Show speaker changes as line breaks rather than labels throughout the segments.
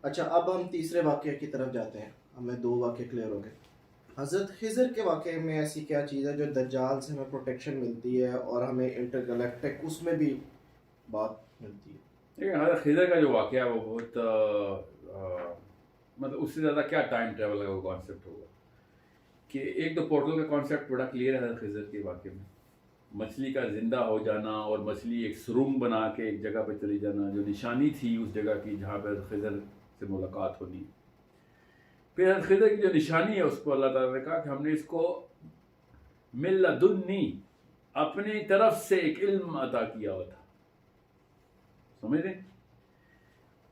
اچھا، اب ہم تیسرے واقعے کی طرف جاتے ہیں. ہمیں دو واقعے کلیئر ہو گئے. حضرت خضر کے واقعے میں ایسی کیا چیز ہے جو دجال سے ہمیں پروٹیکشن ملتی ہے اور ہمیں انٹر گلیکٹک اس میں بھی بات ملتی ہے؟
لیکن حضرت خضر کا جو واقعہ ہے وہ بہت مطلب اس سے زیادہ کیا ٹائم ٹریول کا وہ کانسیپٹ ہوگا کہ ایک تو پورٹل کا کانسیپٹ بڑا کلیئر ہے حضرت خضر کے واقعے میں. مچھلی کا زندہ ہو جانا اور مچھلی ایک سرنگ بنا کے ایک جگہ پہ چلی جانا جو نشانی تھی اس جگہ کی جہاں پہ حضرت خضر سے ملاقات ہونی. پھر حضرت خضر کی جو نشانی ہے اس کو اللہ تعالیٰ نے کہا کہ ہم نے اس کو من لدنی اپنی طرف سے ایک علم عطا کیا ہوا تھا. سمجھ رہے؟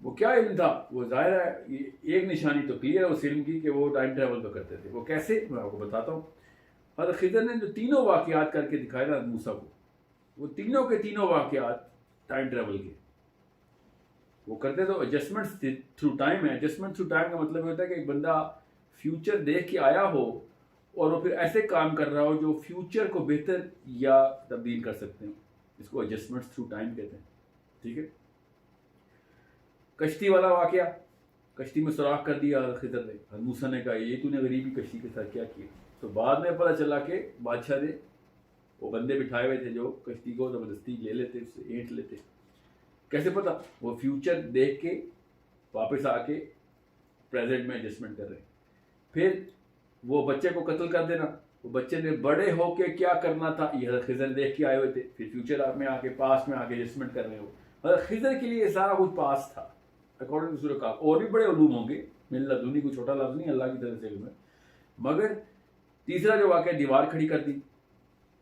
وہ کیا علم تھا؟ وہ ظاہر ہے ایک نشانی تو کلیئر ہے اس علم کی کہ وہ ٹائم ٹریول پہ کرتے تھے. وہ کیسے؟ میں آپ کو بتاتا ہوں. حضرت خضر نے جو تینوں واقعات کر کے دکھائے نا موسیٰ کو، وہ تینوں کے تینوں واقعات ٹائم ٹریول کے. وہ کرتے تو ایڈجسٹمنٹس تھرو ٹائم ہے. ایڈجسٹمنٹ تھرو ٹائم کا مطلب ہوتا ہے کہ ایک بندہ فیوچر دیکھ کے آیا ہو اور وہ پھر ایسے کام کر رہا ہو جو فیوچر کو بہتر یا تبدیل کر سکتے ہیں. اس کو ایڈجسٹمنٹس تھرو ٹائم کہتے ہیں. ٹھیک ہے. کشتی والا واقعہ، کشتی میں سوراخ کر دیا حضرت خضر نے. حضرت موسیٰ نے کہا یہ تو نے غریبی کشتی کے ساتھ کیا کیا؟ تو بعد میں پتہ چلا کہ بادشاہ نے وہ بندے بٹھائے ہوئے تھے جو کشتی کو زبردستی لے لیتے، اس سے اینٹ لیتے. کیسے پتا؟ وہ فیوچر دیکھ کے واپس آ کے پریزنٹ میں ایڈجسٹمنٹ کر رہے ہیں. پھر وہ بچے کو قتل کر دینا، وہ بچے نے بڑے ہو کے کیا کرنا تھا یہ حضرت خضر دیکھ کے آئے ہوئے تھے. پھر فیوچر میں آ کے پاسٹ میں آ کے ایڈجسٹمنٹ کر رہے ہو. حضرت خضر کے لیے سارا کچھ پاس تھا اکارڈنگ ٹو سورہ کہف. اور بھی بڑے علوم ہوں گے، من لدنی کوئی چھوٹا لفظ نہیں، اللہ کی طرف سے علم ہے. مگر تیسرا جو واقعہ دیوار کھڑی کر دی،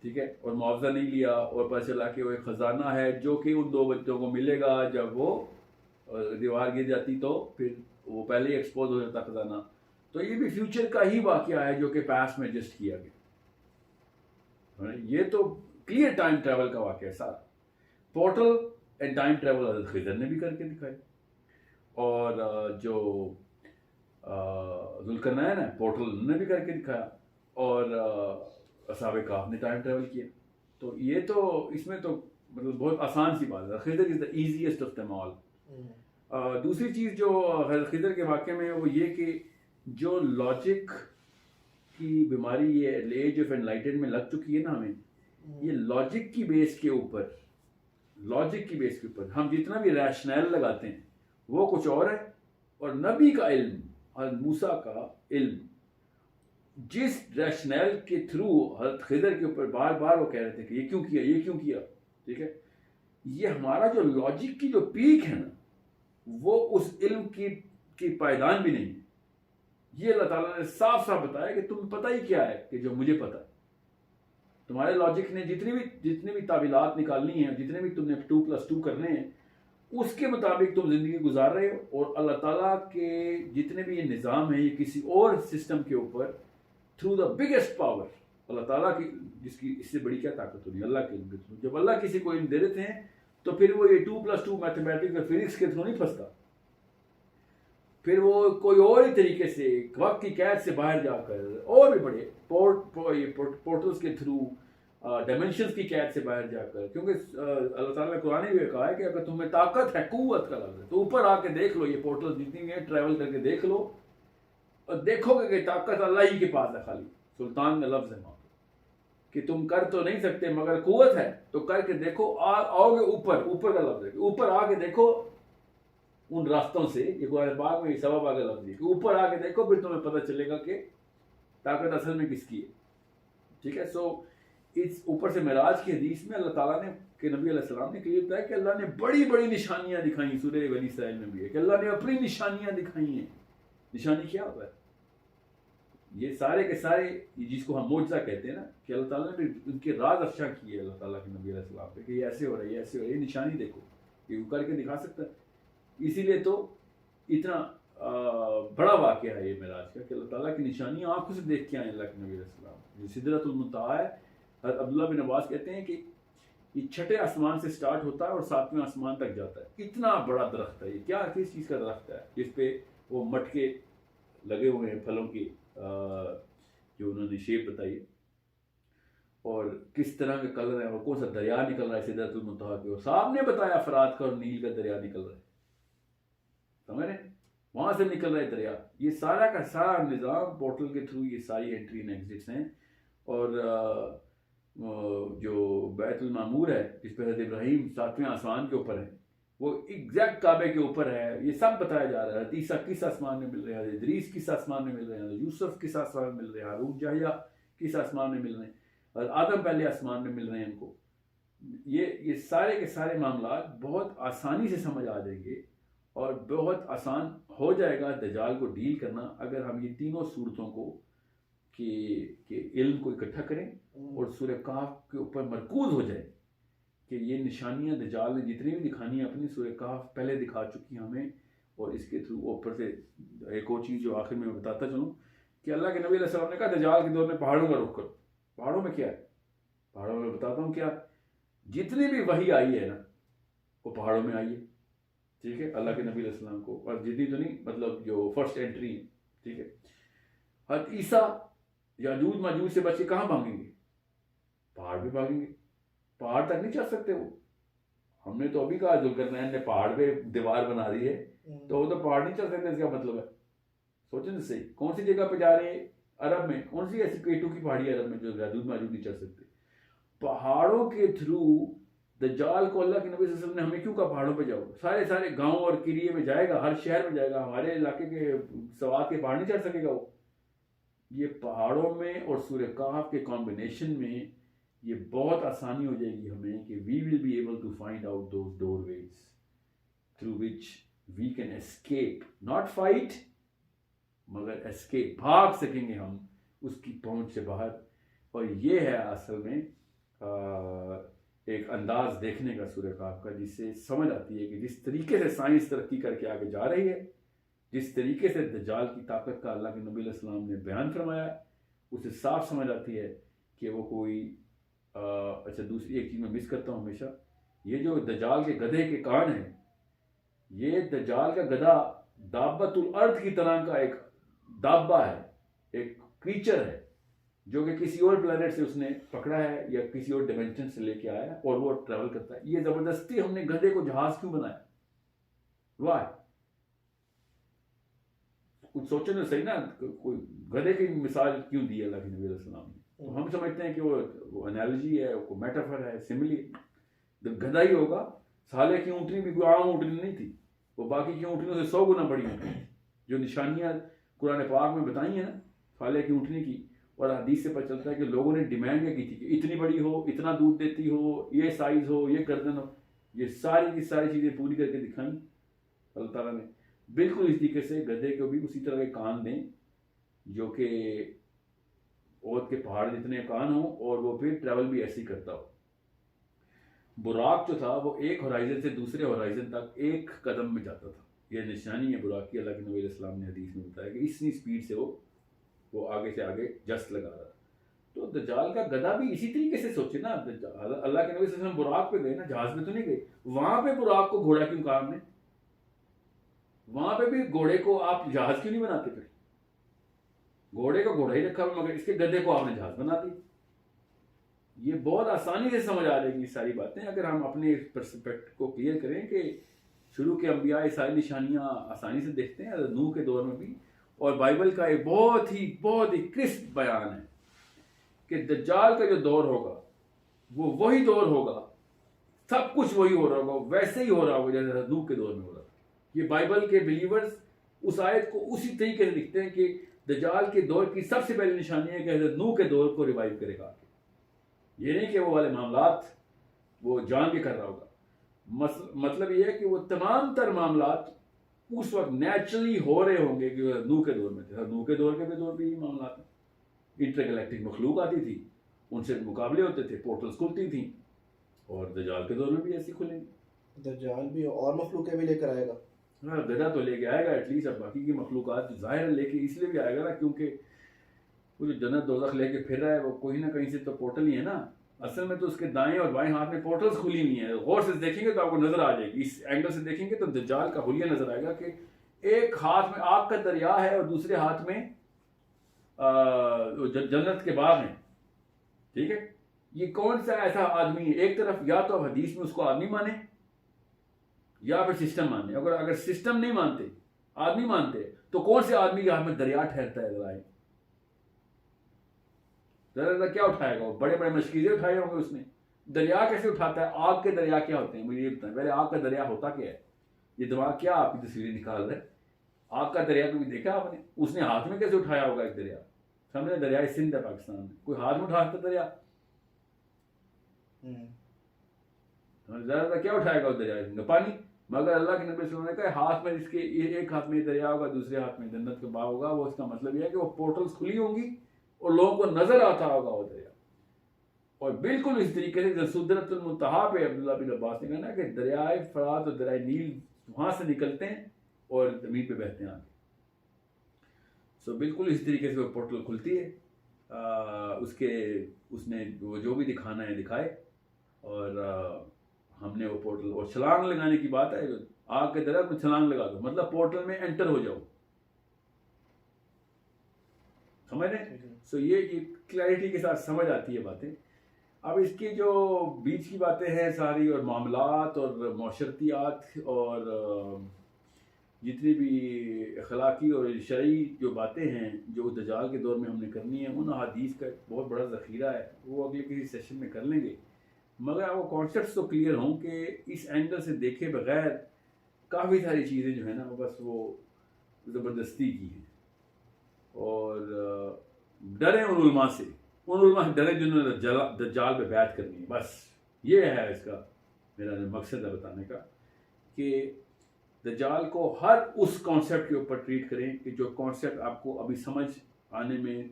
ٹھیک ہے، اور معاوضہ نہیں لیا اور پتہ چلا کہ وہ ایک خزانہ ہے جو کہ ان دو بچوں کو ملے گا. جب وہ دیوار گر جاتی تو پھر وہ پہلے ہی ایکسپوز ہو جاتا خزانہ. تو یہ بھی فیوچر کا ہی واقعہ ہے جو کہ پاسٹ میں ایڈجسٹ کیا گیا. یہ تو کلیئر ٹائم ٹریول کا واقعہ ہے سارا. پورٹل اینڈ ٹائم ٹریول حضرت خضر نے بھی کر کے دکھائی. اور جو ذوالقرنین ہے پورٹل نے بھی کر کے دکھایا. اور اصحاب کہف نے ٹائم ٹریول کیا. تو یہ تو اس میں تو مطلب بہت آسان سی بات ہے. Khizar is the easiest of them all. دوسری چیز جو خضر کے واقعے میں ہے وہ یہ کہ جو لاجک کی بیماری یہ ایج آف انلائٹن میں لگ چکی ہے نا ہمیں، یہ لاجک کی بیس کے اوپر، لاجک کی بیس کے اوپر ہم جتنا بھی ریشنل لگاتے ہیں وہ کچھ اور ہے. اور نبی کا علم، حضرت موسیٰ کا علم، جس ریشنل کے تھرو حضرت خضر کے اوپر بار بار وہ کہہ رہے تھے کہ یہ کیوں کیا، یہ کیوں کیا، ٹھیک ہے، یہ ہمارا جو لاجک کی جو پیک ہے نا وہ اس علم کی پائیدان بھی نہیں. یہ اللہ تعالیٰ نے صاف صاف بتایا کہ تم پتہ ہی کیا ہے کہ جو مجھے پتا ہے. تمہارے لاجک نے جتنی بھی تعویلات نکالنی ہیں، جتنے بھی تم نے 2+2 کرنے ہیں، اس کے مطابق تم زندگی گزار رہے ہو. اور اللہ تعالیٰ کے جتنے بھی یہ نظام ہیں یہ کسی اور سسٹم کے اوپر تھرو دا بگیسٹ پاور اللہ تعالیٰ کی، جس کی اس سے بڑی کیا طاقت ہونی، اللہ کے علم کے تھرو. جب اللہ کسی کو علم دے دیتے ہیں تو پھر وہ یہ 2+2 میتھمیٹکس اور فزکس کے تھرو نہیں پھنستا. پھر وہ کوئی اور ہی طریقے سے وقت کی قید سے باہر جا کر اور بھی بڑے پورٹلز کے تھرو ڈائمینشنز کی قید سے باہر جا کر، کیونکہ اللہ تعالیٰ نے قرآن میں کہا ہے کہ اگر تمہیں طاقت ہے، قوت کا لفظ ہے، تو اوپر آ کے دیکھ لو، یہ پورٹل جتنی بھی ہیں ٹریول کر کے دیکھ لو اور دیکھو گے کہ طاقت اللہ ہی کے پاس ہے. خالی سلطان کا لفظ ہے وہاں کہ تم کر تو نہیں سکتے مگر قوت ہے تو کر کے دیکھو. آؤ گے اوپر کا لفظ ہے کہ اوپر آ کے دیکھو ان راستوں سے. یہ قرآن پاک میں سبب آ کے لفظ ہے کہ اوپر آ کے دیکھو، پھر تمہیں پتہ چلے گا کہ طاقت اصل میں کس کی ہے. ٹھیک ہے. سو اس اوپر سے معراج کی حدیث میں اللہ تعالیٰ نے کہ نبی علیہ السلام نے کلیئر بتایا کہ اللہ نے بڑی بڑی نشانیاں دکھائیں. سورہ بنی اسرائیل میں بھی ہے کہ اللہ نے اپنی نشانیاں دکھائی ہیں. نشانی کیا ہوتا ہے؟ یہ سارے کے سارے جس کو ہم معجزہ کہتے ہیں نا، کہ اللہ تعالیٰ نے ان کے راز افشا کیے اللہ تعالیٰ کے نبی علیہ السلام پہ کہ یہ ایسے ہو رہا ہے، یہ ایسے ہو رہا ہے، یہ نشانی دیکھو، یہ کر کے دکھا سکتا ہے. اسی لیے تو اتنا بڑا واقعہ ہے یہ معراج کا کہ اللہ تعالیٰ کی نشانیاں آنکھوں سے دیکھ کے آئے اللہ کے نبی علیہ السلام. جو سدرۃ المنتہا ہے، حضرت عبداللہ بن عباس کہتے ہیں کہ یہ چھٹے آسمان سے سٹارٹ ہوتا ہے اور 7ویں آسمان تک جاتا ہے. اتنا بڑا درخت ہے یہ. کیا کس چیز کا درخت ہے؟ جس پہ وہ مٹکے لگے ہوئے ہیں پھلوں کی، جو انہوں نے شیپ بتائی ہے، اور کس طرح کا کلر ہے، اور کون سا دریا نکل رہا ہے سدرۃ المنتہا کے. اور صاحب نے بتایا فرات کا اور نیل کا دریا نکل رہا ہے. سمجھ رہے ہیں؟ وہاں سے نکل رہا ہے دریا. یہ سارا کا سارا نظام پورٹل کے تھرو یہ ساری انٹری اینڈ ایگزٹس ہیں. اور جو بیت المعمور ہے جس پہ حضرت ابراہیم 7ویں آسمان کے اوپر ہے وہ ایگزیکٹ کعبے کے اوپر ہے. یہ سب بتایا جا رہا ہے. حضرت عیسیٰ کس آسمان میں مل رہے ہیں, حضرت ادریس کس آسمان میں مل رہے ہیں, یوسف کس آسمان میں مل رہے ہیں, ہارون یحییٰ کس آسمان میں مل رہے ہیں, اور آدم پہلے آسمان میں مل رہے ہیں ان کو. یہ سارے کے سارے معاملات بہت آسانی سے سمجھ آ جائیں گے اور بہت آسان ہو جائے گا دجال کو ڈیل کرنا اگر ہم یہ تینوں صورتوں کو کہ علم کو اکٹھا کریں اور سورہ کہف کے اوپر مرکوز ہو جائے کہ یہ نشانیاں دجال نے جتنی بھی دکھانی ہیں اپنی سورہ کہف پہلے دکھا چکی ہیں ہمیں. اور اس کے تھرو اوپر سے ایک اور چیز جو آخر میں بتاتا چلوں کہ اللہ کے نبی علیہ السلام نے کہا دجال کے دور میں پہاڑوں کا رخ کرو. پہاڑوں میں کیا ہے؟ پہاڑوں میں بتاتا ہوں کیا, جتنی بھی وحی آئی ہے نا وہ پہاڑوں میں آئی ہے. ٹھیک ہے, اللہ کے نبی علیہ السلام کو, اور جتنی تو نہیں, مطلب جو فرسٹ انٹری ہے. ٹھیک ہے, حضرت عیسیٰ یاجوج ماجوج سے بچ کے کہاں بھاگیں گے؟ پہاڑ پہ بھاگیں گے. پہاڑ تک نہیں چڑھ سکتے وہ. ہم نے تو ابھی کہا ذوالقرنین نے پہاڑ پہ دیوار بنا دی ہے, تو وہ تو پہاڑ نہیں چڑھ سکتے. اس کا مطلب ہے سوچیں نا صحیح, کون سی جگہ پہ جا رہے ہیں عرب میں, کون سی ایسی K2 کی پہاڑی عرب میں جو یاجوج ماجوج نہیں چڑھ سکتے. پہاڑوں کے تھرو دجال کو اللہ کے نبی صلی اللہ علیہ وسلم نے ہمیں کیوں کہا پہاڑوں پہ جاؤ؟ سارے گاؤں اور قریے میں جائے گا, ہر شہر میں جائے گا. ہمارے علاقے کے سوات کے پہاڑ نہیں چڑھ سکے گا وہ. یہ پہاڑوں میں اور سورہ کہف کے کمبینیشن میں یہ بہت آسانی ہو جائے گی ہمیں کہ we will be able to find out those doorways through which we can escape, not fight مگر اسکیپ, بھاگ سکیں گے ہم اس کی پہنچ سے باہر. اور یہ ہے اصل میں ایک انداز دیکھنے کا سورہ کہف کا, جس سے سمجھ آتی ہے کہ جس طریقے سے سائنس ترقی کر کے آگے جا رہی ہے, جس طریقے سے دجال کی طاقت کا اللہ کے نبی علیہ السلام نے بیان فرمایا, اسے صاف سمجھ آتی ہے کہ وہ کوئی اچھا دوسری ایک چیز میں مس کرتا ہوں ہمیشہ, یہ جو دجال کے گدھے کے کان ہیں, یہ دجال کا گدھا دابت الارض کی طرح کا ایک دابہ ہے, ایک کریچر ہے جو کہ کسی اور پلانٹ سے اس نے پکڑا ہے یا کسی اور ڈائمینشن سے لے کے آیا ہے اور وہ ٹریول کرتا ہے. یہ زبردستی ہم نے گدھے کو جہاز کیوں بنایا؟ واہ, کچھ سوچیں تو صحیح نا, کوئی گدھے کی مثال کیوں دی اللہ کے نبی علیہ السلام نے؟ تو ہم سمجھتے ہیں کہ وہ انالوجی ہے, وہ میٹافر ہے, سملی. گدھا ہی ہوگا. سالے کی اونٹنی بھی کوئی عام اونٹنی نہیں تھی, وہ باقی کی اونٹنیوں سے 100 گنا بڑی ہیں. جو نشانیاں قرآن پاک میں بتائی ہیں نا سالے کی اونٹنی کی, اور حدیث سے پتہ چلتا ہے کہ لوگوں نے ڈیمانڈ کیا کی تھی کہ اتنی بڑی ہو, اتنا دودھ دیتی ہو, یہ سائز ہو, یہ گردن ہو. یہ ساری کی ساری چیزیں پوری کر کے دکھائیں اللہ تعالیٰ نے. بالکل اس طریقے سے گدھے کو بھی اسی طرح کے کان دیں جو کہ اونٹ کے پہاڑ جتنے کان ہوں, اور وہ پھر ٹریول بھی ایسے ہی کرتا ہو. براق جو تھا وہ ایک ہورائزن سے دوسرے ہورائزن تک ایک قدم میں جاتا تھا. یہ نشانی ہے براق کی, اللہ کے نبی علیہ السلام نے حدیث میں بتایا کہ اتنی اسپیڈ سے وہ آگے سے آگے جست لگا رہا. تو دجال کا گدھا بھی اسی طریقے سے سوچے نا. اللہ کے نبی صلی اللہ علیہ وسلم براق پہ گئے نا, جہاز میں تو نہیں گئے. وہاں پہ براق کو گھوڑا کیوں کہا ہم نے؟ وہاں پہ بھی گھوڑے کو آپ جہاز کیوں نہیں بناتے؟ پھر گھوڑے کا گھوڑا ہی رکھا ہوا, مگر اس کے گدھے کو آپ نے جہاز بنا دی. یہ بہت آسانی سے سمجھ آ جائے گی ساری باتیں اگر ہم اپنے پرسپیکٹ کو کلیئر کریں کہ شروع کے انبیاء ساری نشانیاں آسانی سے دیکھتے ہیں, نوح کے دور میں بھی. اور بائبل کا ایک بہت ہی کرسپ بیان ہے کہ دجال کا جو دور ہوگا وہ وہی دور ہوگا, سب کچھ وہی ہو رہا ہوگا, ویسے ہی ہو رہا ہوگا جیسے نوح کے دور میں ہو رہا. یہ بائبل کے بلیورز اس آیت کو اسی طریقے سے لکھتے ہیں کہ دجال کے دور کی سب سے پہلی نشانی ہے کہ حضرت نوح کے دور کو ریوائیو کرے گا. یہ نہیں کہ وہ والے معاملات وہ جان کے کر رہا ہوگا. مطلب یہ ہے کہ وہ تمام تر معاملات اس وقت نیچرلی ہو رہے ہوں گے کہ نوح کے دور میں تھے. نوح کے دور کے دور بھی معاملات انٹر گلیکٹک مخلوق آتی تھی, ان سے مقابلے ہوتے تھے, پورٹلز کھلتی تھیں, اور دجال کے دور میں بھی ایسی کھلیں گی.
دجال بھی اور مخلوقیں بھی لے کر آئے گا.
ہاں, گدھا تو لے کے آئے گا ایٹ لیسٹ. اب باقی کی مخلوقات ظاہر لے کے اس لیے بھی آئے گا نا کیونکہ وہ جو جنت دوزخ لے کے پھر رہا ہے وہ کوئی نہ کہیں سے تو پورٹل ہی ہے نا. اصل میں تو اس کے دائیں اور بائیں ہاتھ میں پورٹلز کھلی ہوئی ہیں. غور سے دیکھیں گے تو آپ کو نظر آ جائے گی, اس اینگل سے دیکھیں گے تو دجال کا حلیہ نظر آئے گا کہ ایک ہاتھ میں آگ کا دریا ہے اور دوسرے ہاتھ میں جنت کے باغ ہیں. ٹھیک ہے, یہ کون سا ایسا آدمی ہے؟ ایک طرف یا تو آپ حدیث میں اس کو آدمی مانیں یا پھر سسٹم مانیں. اگر سسٹم نہیں مانتے, آدمی مانتے ہیں، تو کون سے آدمی کے ہاتھ میں دریا ٹھہرتا ہے؟ ذرا کیا اٹھائے گا وہ؟ بڑے بڑے مشکیزیں اٹھائے ہوں گے اس نے. دریا کیسے اٹھاتا ہے؟ آگ کے دریا کیا ہوتے ہیں مجھے یہ بتائیں پہلے. آگ کا دریا ہوتا کیا ہے؟ یہ دماغ کیا آپ کی تصویریں نکال رہا ہے؟ آگ کا دریا کبھی دیکھا آپ نے؟ اس نے ہاتھ میں کیسے اٹھایا ہوگا ایک دریا؟ سمجھے؟ دریائے سندھ ہے پاکستان میں، کوئی ہاتھ میں اٹھاتا دریا؟ زیادہ کیا اٹھائے گا وہ دریا سندھ؟ پانی. مگر اللہ کے نبی صلی اللہ علیہ وسلم نے کہا ہاتھ میں اس کے ایک ہاتھ میں دریا ہوگا، دوسرے ہاتھ میں جنت کا باغ ہوگا. وہ اس کا مطلب یہ ہے کہ وہ پورٹلز کھلی ہوں گی اور لوگوں کو نظر آتا ہوگا وہ دریا. اور بالکل اس طریقے سے سدرۃ المنتہا پہ عبداللہ بن عباس نے کہا نا کہ دریائے فرات اور دریائے نیل وہاں سے نکلتے ہیں اور زمین پہ بہتے ہیں آگے. سو بالکل اس طریقے سے وہ پورٹل کھلتی ہے. اس نے جو بھی دکھانا ہے دکھائے. اور ہم نے وہ پورٹل، اور چھلانگ لگانے کی بات ہے، آگ کے دریا میں چھلانگ لگا دو، مطلب پورٹل میں انٹر ہو جاؤ. سمجھ رہے ہیں؟ سو یہ کلیئرٹی کے ساتھ سمجھ آتی ہے باتیں. اب اس کی جو بیچ کی باتیں ہیں ساری، اور معاملات اور معاشرتیات اور جتنی بھی اخلاقی اور شرعی جو باتیں ہیں جو دجال کے دور میں ہم نے کرنی ہیں، ان احادیث کا ایک بہت بڑا ذخیرہ ہے، وہ اگلے کسی سیشن میں کر لیں گے. مگر وہ کانسیپٹس تو کلیئر ہوں کہ اس اینگل سے دیکھے بغیر کافی ساری چیزیں جو ہیں نا بس وہ زبردستی کی ہیں. اور ڈریں ان علماء سے، ان علماء سے ڈریں جنہوں نے دجال پہ بیعت کرنی ہے. بس یہ ہے اس کا میرا مقصد ہے بتانے کا، کہ دجال کو ہر اس کانسیپٹ کے اوپر ٹریٹ کریں کہ جو کانسیپٹ آپ کو ابھی سمجھ آنے میں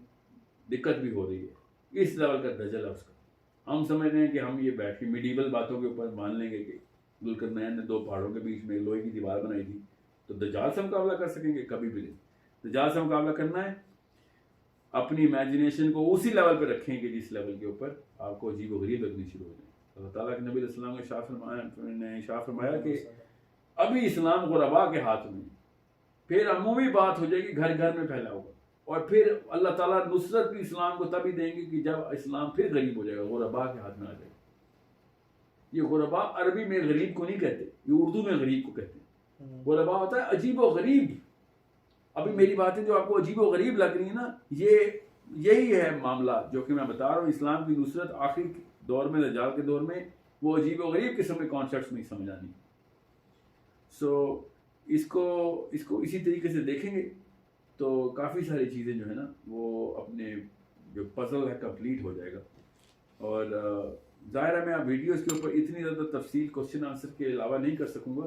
دقت بھی ہو رہی ہے. اس لیول کا دجال ہے اس کا. ہم سمجھ رہے ہیں کہ ہم یہ بیٹھ کے میڈیول باتوں کے اوپر مان لیں گے کہ ذوالقرنین نے 2 پہاڑوں کے بیچ میں لوہے کی دیوار بنائی تھی، تو دجال سے مقابلہ کر سکیں گے؟ کبھی بھی نہیں. دجال سے مقابلہ کرنا ہے اپنی امیجنیشن کو اسی لیول پہ رکھیں کہ جس لیول کے اوپر آپ کو عجیب و غریب لگنی شروع ہو جائے. اللہ تعالیٰ کے نبی علیہ السلام نے ارشاد فرمایا کہ ابھی اسلام غربا کے ہاتھ میں، پھر عمومی بات ہو جائے گی، گھر گھر میں پھیلا ہوگا. اور پھر اللہ تعالیٰ نصرت بھی اسلام کو تبھی دیں گے کہ جب اسلام پھر غریب ہو جائے گا، غربا کے ہاتھ میں آ جائے گا. یہ غربا عربی میں غریب کو نہیں کہتے، یہ اردو میں غریب کو کہتے ہیں. غربا ہوتا ہے عجیب و غریب. ابھی میری باتیں جو آپ کو عجیب و غریب لگ رہی ہیں نا، یہی ہے معاملہ جو کہ میں بتا رہا ہوں. اسلام کی نصرت آخری دور میں، دجال کے دور میں، وہ عجیب و غریب قسم کے کانسیپٹس نہیں سمجھ آنی. سو اس کو اسی طریقے سے دیکھیں گے تو کافی ساری چیزیں جو ہے نا وہ اپنے جو پزل ہے کمپلیٹ ہو جائے گا. اور ظاہر ہے میں اب ویڈیوز کے اوپر اتنی زیادہ تفصیل کوشچن آنسر کے علاوہ نہیں کر سکوں گا،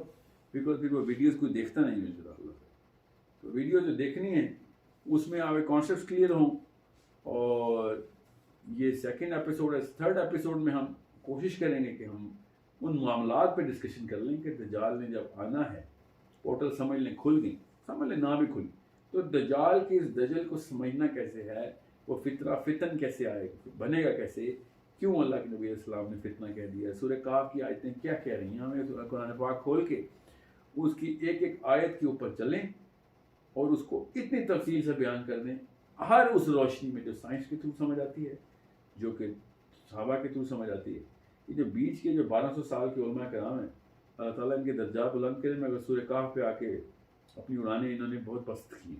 بیکاز پھر وہ ویڈیوز کوئی دیکھتا نہیں مل رہا. تو ویڈیو جو دیکھنی ہے اس میں آپ کانسیپٹس کلیئر ہوں. اور یہ 2nd ایپیسوڈ ہے. 3rd ایپیسوڈ میں ہم کوشش کریں گے کہ ہم ان معاملات پہ ڈسکشن کر لیں کہ دجال نے جب آنا ہے، پورٹل سمجھ لیں کھل گئی، سمجھ لیں نہ بھی کھلی، تو دجال کی اس دجل کو سمجھنا کیسے ہے، وہ فتن کیسے آئے گا، بنے گا کیسے، کیوں اللہ کے نبی علیہ السلام نے فتنہ کہہ دیا، سورہ کہف کی آیتیں کیا کہہ رہی ہیں. ہمیں قرآن پاک کھول کے اس کی ایک ایک آیت کے اوپر چلیں اور اس کو اتنی تفصیل سے بیان کر دیں، ہر اس روشنی میں جو سائنس کے تھرو سمجھ آتی ہے، جو کہ صحابہ کے تھرو سمجھ آتی ہے. یہ جو بیچ کے جو 1200 سال کے علماء کرام ہیں، اللہ تعالیٰ ان کے درجات بلند کرے. مگر سورہ کہف پہ آ کے اپنی اڑانیں انہوں نے بہت پست کی ہیں.